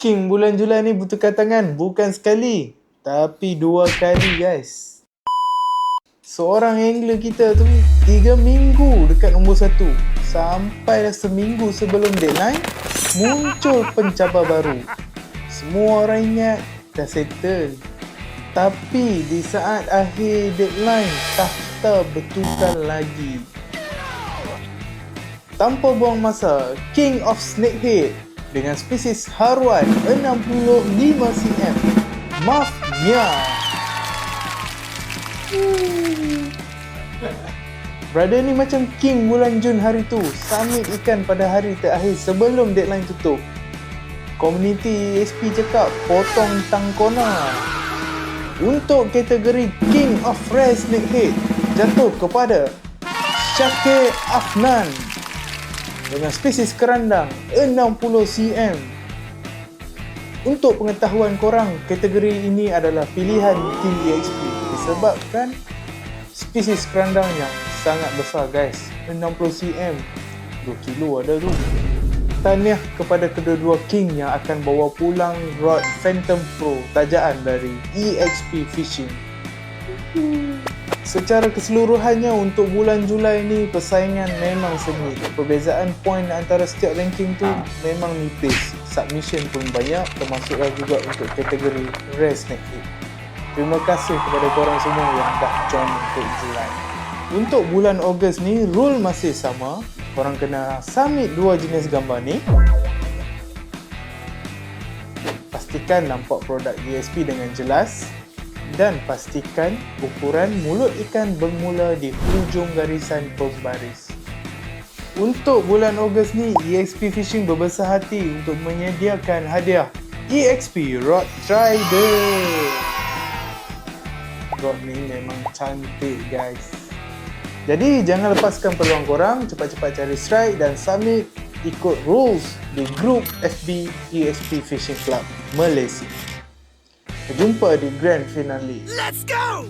King bulan Julai ni butuhkan tangan bukan sekali, tapi 2 kali guys. Seorang angler kita tu 3 minggu dekat nombor 1. Sampai dah seminggu sebelum deadline, muncul pencabar baru. Semua orang ingat dah settle. Tapi di saat akhir deadline, takhta bertukar lagi. Tanpa buang masa, King of Snakehead dengan spesies haruan 65 cm, Mafia. Brother ni macam king bulan Jun hari tu, summit ikan pada hari terakhir sebelum deadline tutup. Komuniti ESP cakap potong tangkona. Untuk kategori King of Rare Snakehead jatuh kepada Syakir Afnan dengan spesies kerandang 60 cm. Untuk pengetahuan korang, kategori ini adalah pilihan Team EXP disebabkan spesies kerandangnya sangat besar guys, 60 cm, 2 kilo ada tu. Tahniah kepada kedua-dua king yang akan bawa pulang rod Phantom Pro tajaan dari EXP Fishing. Secara keseluruhannya untuk bulan Julai ni persaingan memang sengit. Perbezaan poin antara setiap ranking tu memang nipis. Submission pun banyak, termasuklah juga untuk kategori Rare Snakehead. Terima kasih kepada korang semua yang dah join untuk Julai. Untuk bulan Ogos ni rule masih sama. Korang kena submit 2 jenis gambar ni. Pastikan nampak produk ESP dengan jelas. Dan pastikan ukuran mulut ikan bermula di hujung garisan pembaris. Untuk bulan Ogos ni, EXP Fishing berbesar hati untuk menyediakan hadiah EXP Rod Trader. Rod ni memang cantik guys. Jadi jangan lepaskan peluang korang, cepat-cepat cari strike dan submit ikut rules di grup FB ESP Fishing Club Malaysia. Jumpa di Grand Finale. Let's go!